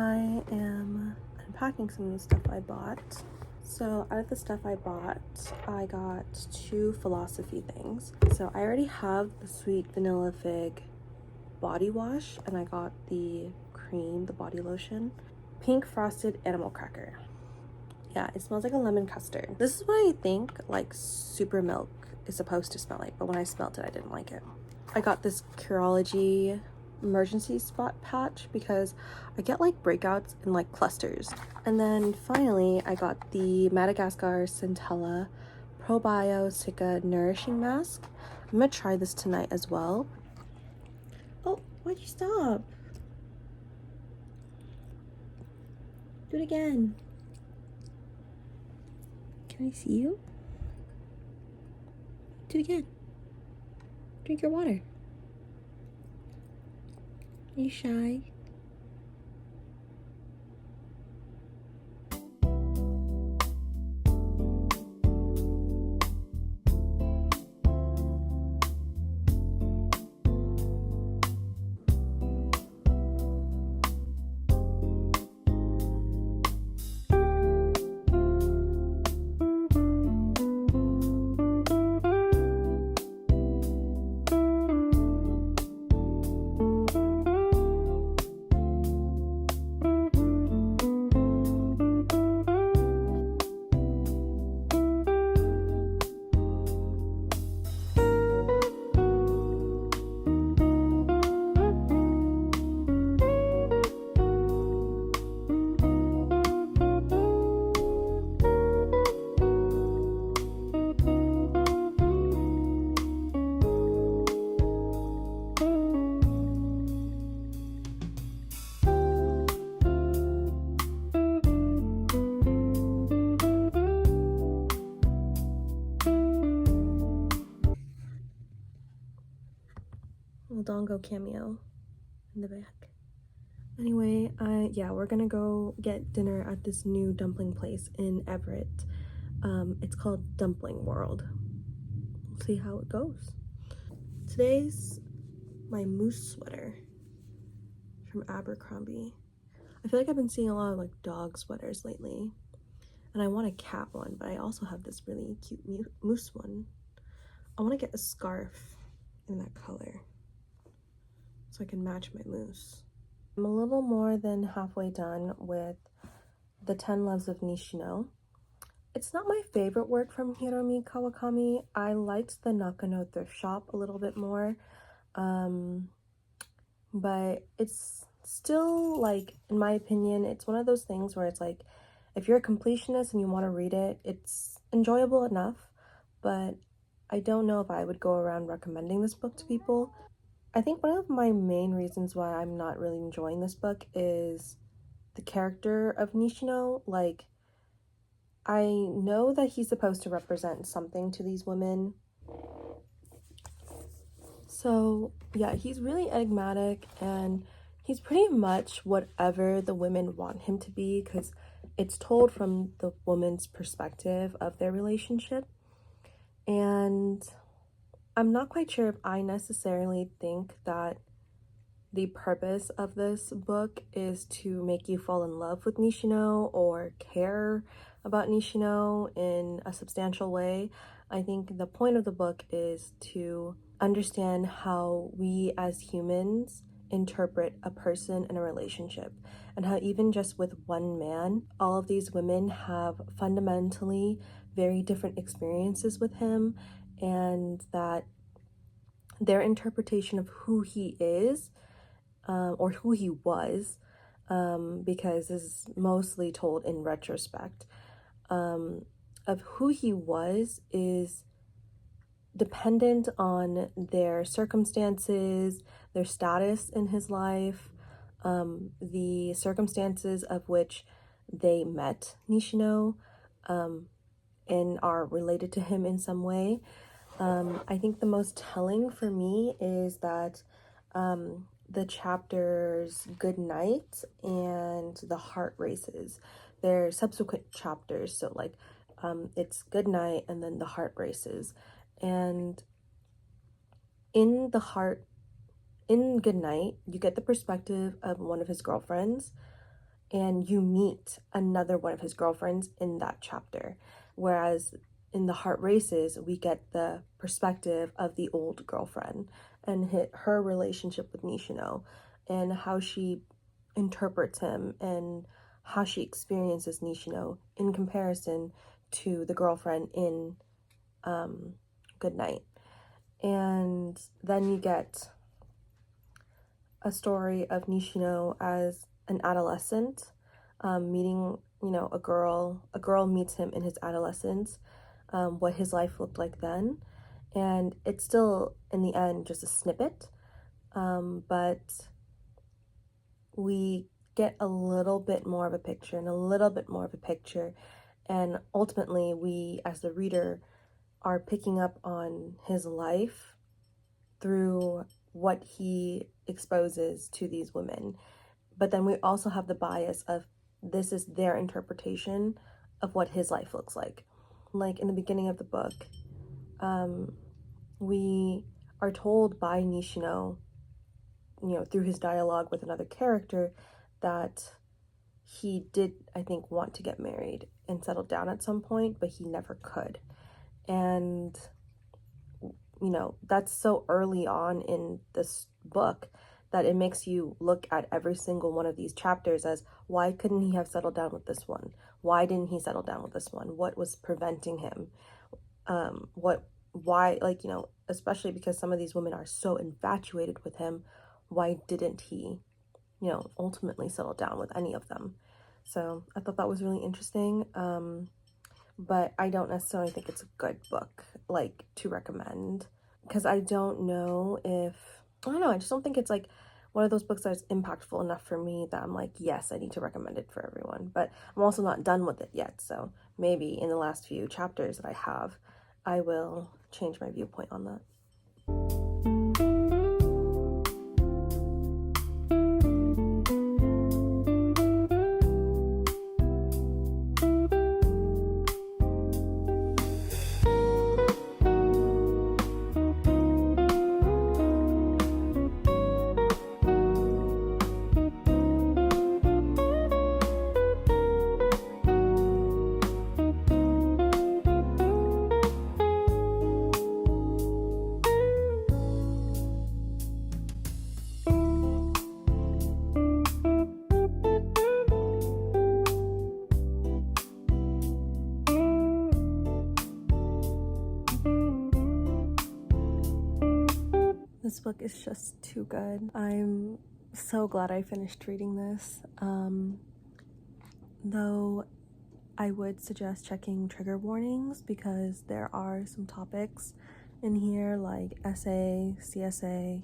I am unpacking some new stuff I bought. So out of the stuff I bought, I got two philosophy things. So I already have the sweet vanilla fig body wash, and I got the cream, the body lotion. Pink frosted animal cracker. Yeah, it smells like a lemon custard. This is what I think like super milk is supposed to smell like, but when I smelled it, I didn't like it. I got this Curology emergency spot patch because I get like breakouts in like clusters. And then finally I got the Madagascar Centella Probiotica Nourishing Mask. I'm gonna try this tonight as well. Oh, why'd you stop? Do it again. Can I see you? Do it again. Drink your water. Are you shy? Little Dango cameo in the back. Anyway, yeah, we're gonna go get dinner at this new dumpling place in Everett. It's called Dumpling World. We'll see how it goes. Today's my moose sweater from Abercrombie. I feel like I've been seeing a lot of like dog sweaters lately, and I want a cat one, but I also have this really cute moose one. I want to get a scarf in that color so I can match my moose. I'm a little more than halfway done with the 10 Loves of Nishino. It's not my favorite work from Hiromi Kawakami. I liked the Nakano thrift shop a little bit more, but it's still, like, in my opinion, it's one of those things where it's like, if you're a completionist and you want to read it, it's enjoyable enough, but I don't know if I would go around recommending this book to people. I think one of my main reasons why I'm not really enjoying this book is the character of Nishino. Like, I know that he's supposed to represent something to these women. So, yeah, he's really enigmatic, and he's pretty much whatever the women want him to be, because it's told from the woman's perspective of their relationship. And I'm not quite sure if I necessarily think that the purpose of this book is to make you fall in love with Nishino or care about Nishino in a substantial way. I think the point of the book is to understand how we as humans interpret a person in a relationship, and how even just with one man, all of these women have fundamentally very different experiences with him, and that their interpretation of who he is, or who he was, because this is mostly told in retrospect, of who he was is dependent on their circumstances, their status in his life, the circumstances of which they met Nishino, and are related to him in some way. I think the most telling for me is that the chapters Good Night and The Heart Races, they're subsequent chapters, so like it's Good Night and then The Heart Races. And in Good Night, you get the perspective of one of his girlfriends, and you meet another one of his girlfriends in that chapter. Whereas in The Heart Races, we get the perspective of the old girlfriend and her relationship with Nishino and how she interprets him and how she experiences Nishino in comparison to the girlfriend in Good Night. And then you get a story of Nishino as an adolescent, meeting, a girl. A girl meets him in his adolescence, what his life looked like then. And it's still, in the end, just a snippet, but we get a little bit more of a picture and a little bit more of a picture. And ultimately, we, as the reader, are picking up on his life through what he exposes to these women. But then we also have the bias of this is their interpretation of what his life looks like. Like in the beginning of the book, we are told by Nishino, through his dialogue with another character, that he did, I think, want to get married and settle down at some point, but he never could. And that's so early on in this book that it makes you look at every single one of these chapters as, why couldn't he have settled down with this one? Why didn't he settle down with this one? What was preventing him? Why, especially because some of these women are so infatuated with him, why didn't he, ultimately settle down with any of them? So I thought that was really interesting. But I don't necessarily think it's a good book, to recommend, because I don't know, I just don't think it's one of those books that's impactful enough for me that I'm yes, I need to recommend it for everyone. But I'm also not done with it yet, so maybe in the last few chapters that I have, I will change my viewpoint on that. This book is just too good. I'm so glad I finished reading this. Though I would suggest checking trigger warnings because there are some topics in here like SA, CSA,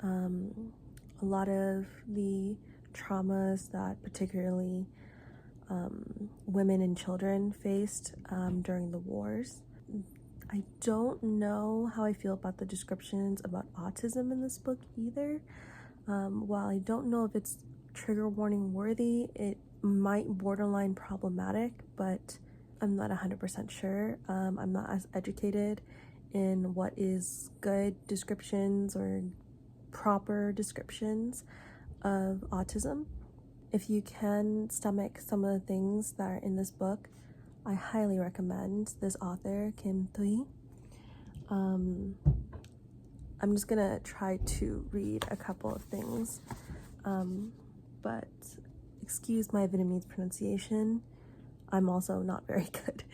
a lot of the traumas that particularly women and children faced during the wars. I don't know how I feel about the descriptions about autism in this book either. While I don't know if it's trigger warning worthy, it might borderline problematic, but I'm not 100% sure. I'm not as educated in what is good descriptions or proper descriptions of autism. If you can stomach some of the things that are in this book, I highly recommend this author, Thuy. I'm just gonna try to read a couple of things, but excuse my Vietnamese pronunciation. I'm also not very good.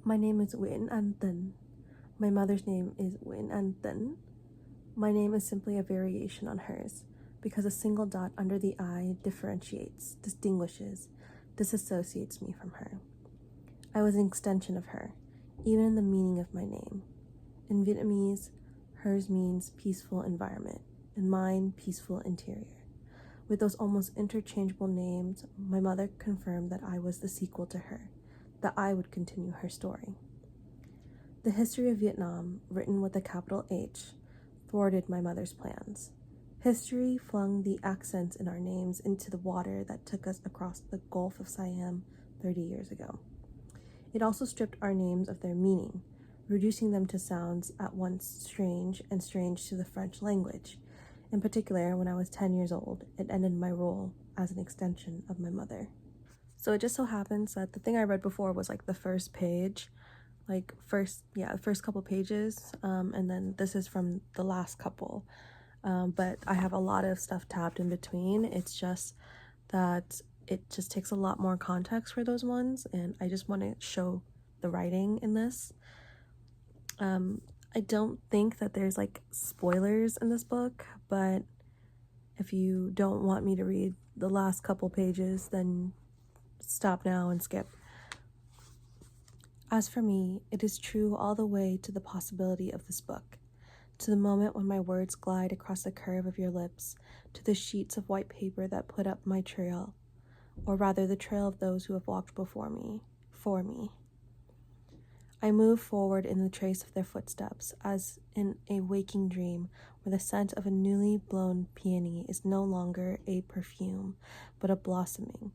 My name is Nguyen An Tân. My mother's name is Nguyen An Tân. My name is simply a variation on hers, because a single dot under the I differentiates, distinguishes, disassociates me from her. I was an extension of her, even in the meaning of my name. In Vietnamese, hers means peaceful environment, and mine peaceful interior. With those almost interchangeable names, my mother confirmed that I was the sequel to her, that I would continue her story. The history of Vietnam, written with a capital H, thwarted my mother's plans. History flung the accents in our names into the water that took us across the Gulf of Siam 30 years ago. It also stripped our names of their meaning, reducing them to sounds at once strange and strange to the French language. In particular, when I was 10 years old, it ended my role as an extension of my mother. So it just so happens that the thing I read before was like the first page, the first couple pages, and then this is from the last couple. But I have a lot of stuff tabbed in between. It's just that it just takes a lot more context for those ones, and I just want to show the writing in this. I don't think that there's like spoilers in this book, but if you don't want me to read the last couple pages, then stop now and skip. As for me, it is true all the way to the possibility of this book, to the moment when my words glide across the curve of your lips, to the sheets of white paper that put up my trail, or rather the trail of those who have walked before me, for me. I move forward in the trace of their footsteps, as in a waking dream, where the scent of a newly blown peony is no longer a perfume, but a blossoming,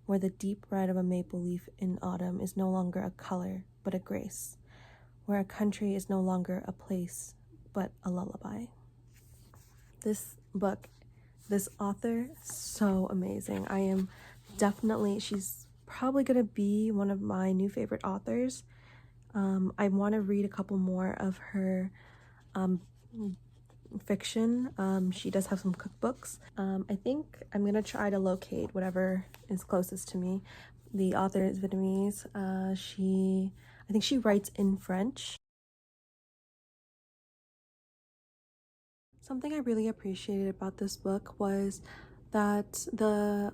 where the deep red of a maple leaf in autumn is no longer a color, but a grace, where a country is no longer a place, but a lullaby. This book, this author, so amazing. She's probably gonna be one of my new favorite authors. I want to read a couple more of her fiction. She does have some cookbooks. I think I'm gonna try to locate whatever is closest to me. The author is Vietnamese. I think she writes in French. Something I really appreciated about this book was that the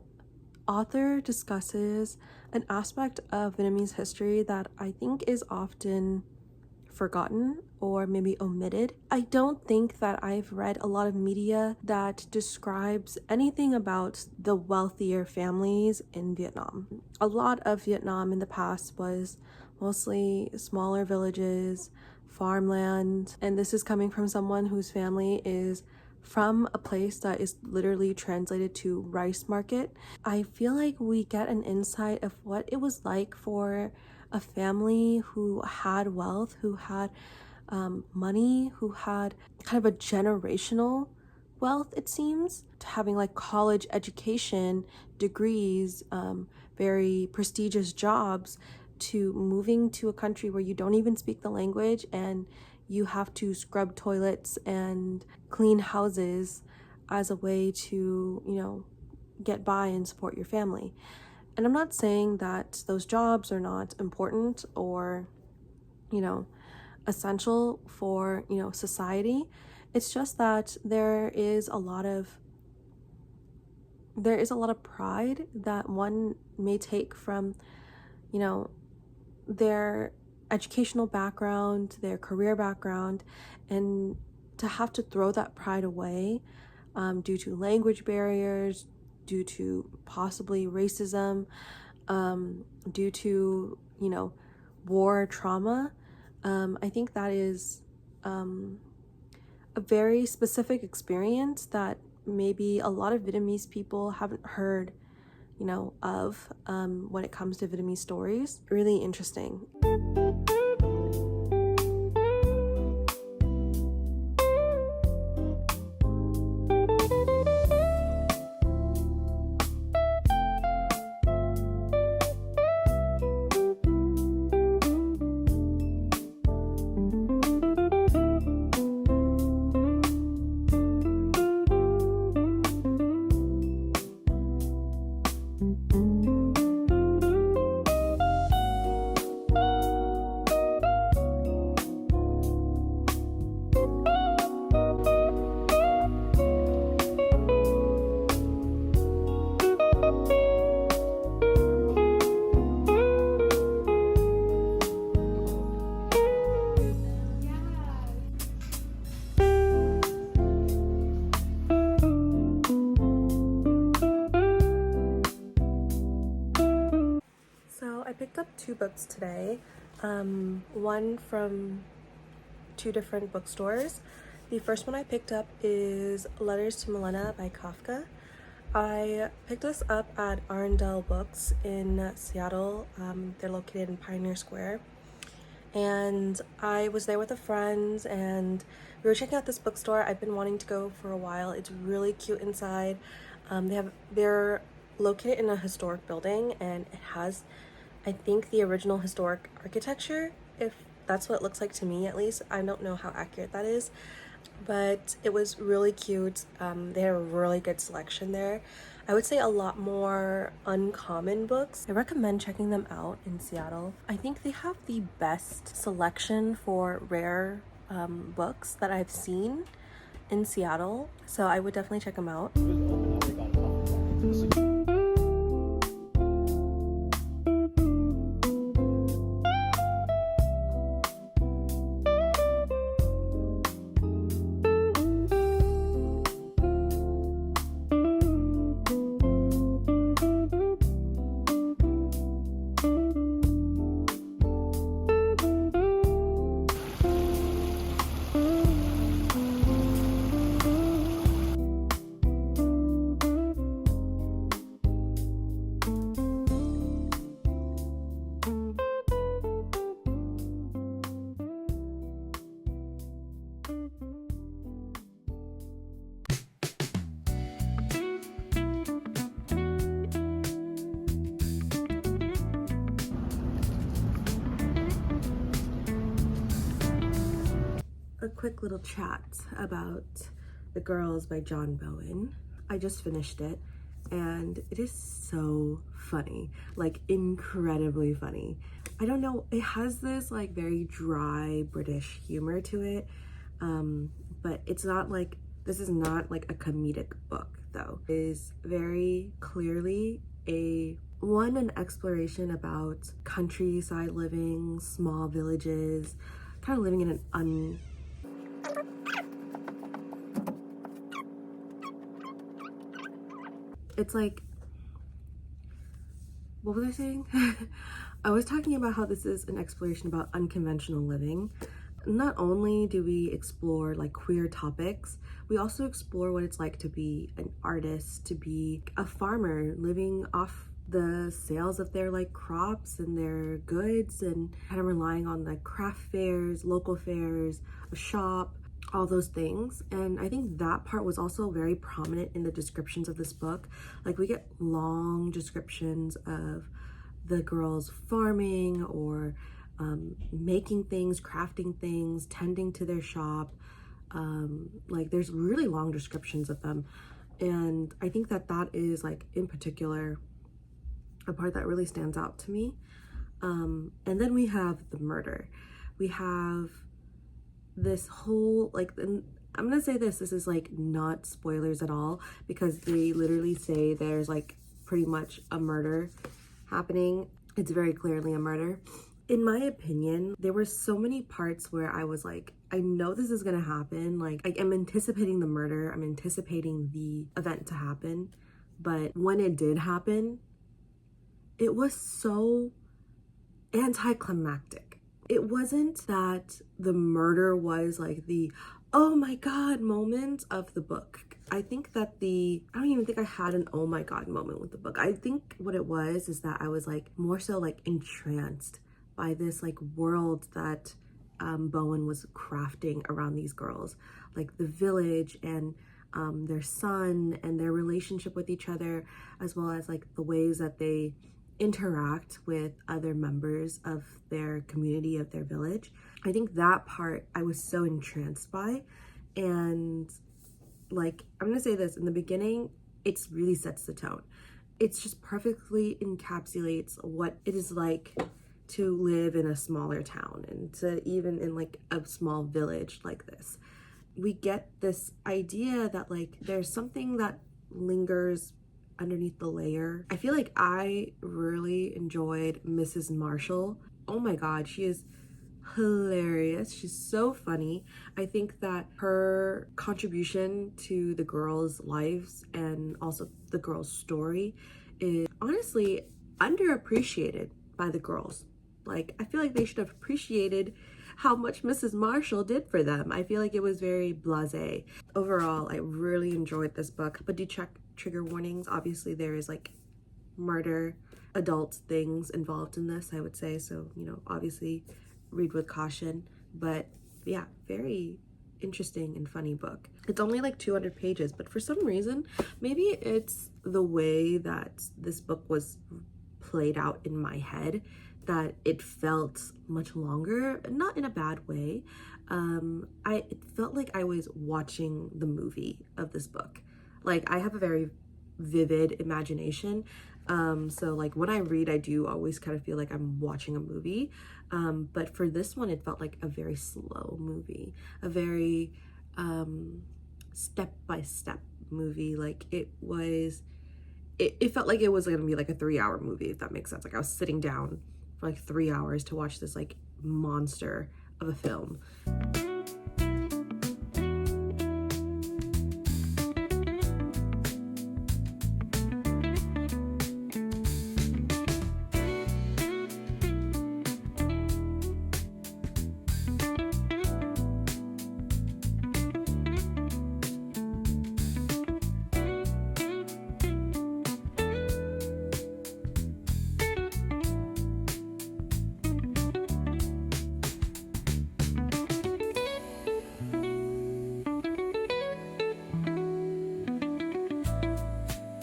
author discusses an aspect of Vietnamese history that I think is often forgotten or maybe omitted. I don't think that I've read a lot of media that describes anything about the wealthier families in Vietnam. A lot of Vietnam in the past was mostly smaller villages, farmland, and this is coming from someone whose family is from a place that is literally translated to rice market. I feel like we get an insight of what it was like for a family who had wealth, who had money, who had kind of a generational wealth, it seems, to having like college education, degrees, very prestigious jobs, to moving to a country where you don't even speak the language and you have to scrub toilets and clean houses as a way to, get by and support your family. And I'm not saying that those jobs are not important or, essential for, society. It's just that there is a lot of pride that one may take from, their educational background, their career background, and to have to throw that pride away due to language barriers, due to possibly racism, due to, war trauma. I think that is a very specific experience that maybe a lot of Vietnamese people haven't heard, of when it comes to Vietnamese stories. Really interesting. I picked up 2 books today, one from 2 different bookstores. The first one I picked up is Letters to Milena by Kafka. I picked this up at Arundel Books in Seattle. They're located in Pioneer Square. and I was there with a friend, and we were checking out this bookstore. I've been wanting to go for a while. It's really cute inside. They're located in a historic building, and it has, I think, the original historic architecture, if that's what it looks like to me at least. I don't know how accurate that is, but it was really cute. They had a really good selection there. I would say a lot more uncommon books. I recommend checking them out in Seattle. I think they have the best selection for rare books that I've seen in Seattle, so I would definitely check them out. A quick little chat about The Girls by John Bowen. I just finished it, and it is so funny, like incredibly funny. I don't know, it has this like very dry British humor to it, but it's not like, this is not like a comedic book though. It is very clearly an exploration about countryside living, small villages, kind of living in an it's like, what was I saying? I was talking about how this is an exploration about unconventional living. Not only do we explore like queer topics, we also explore what it's like to be an artist, to be a farmer living off the sales of their like crops and their goods, and kind of relying on like craft fairs, local fairs, a shop, all those things. And I think that part was also very prominent in the descriptions of this book. Like we get long descriptions of the girls farming or making things, crafting things, tending to their shop. Like there's really long descriptions of them. And I think that that is like in particular a part that really stands out to me. And then we have the murder. We have this whole like, and I'm gonna say this is like not spoilers at all, because they literally say there's like pretty much a murder happening. It's very clearly a murder. In my opinion, there were so many parts where I was like, I know this is gonna happen. Like I'm anticipating the murder, I'm anticipating the event to happen, but when it did happen, it was so anticlimactic. It wasn't that the murder was like the oh my god moment of the book. I think that I don't even think I had an oh my god moment with the book. I think what it was is that I was like more so like entranced by this like world that Bowen was crafting around these girls, like the village and their son and their relationship with each other, as well as like the ways that they interact with other members of their community, of their village. I think that part I was so entranced by. And like, I'm gonna say this in the beginning, it really sets the tone. It's just perfectly encapsulates what it is like to live in a smaller town, and to even in like a small village like this. We get this idea that like there's something that lingers underneath the layer. I feel like I really enjoyed Mrs. Marshall. Oh my god, she is hilarious. She's so funny. I think that her contribution to the girls' lives and also the girls' story is honestly underappreciated by the girls. Like, I feel like they should have appreciated how much Mrs. Marshall did for them. I feel like it was very blasé. Overall, I really enjoyed this book, but do check trigger warnings. Obviously, there is like murder, adult things involved in this, I would say. So, you know, obviously read with caution, but yeah, very interesting and funny book. It's only like 200 pages, but for some reason, maybe it's the way that this book was played out in my head, that it felt much longer, not in a bad way. It felt like I was watching the movie of this book. Like, I have a very vivid imagination, so like when I read, I do always kind of feel like I'm watching a movie, but for this one, it felt like a very slow movie, a very step-by-step movie. Like, it felt like it was gonna be like a 3-hour movie, if that makes sense. Like, I was sitting down for like 3 hours to watch this like monster of a film.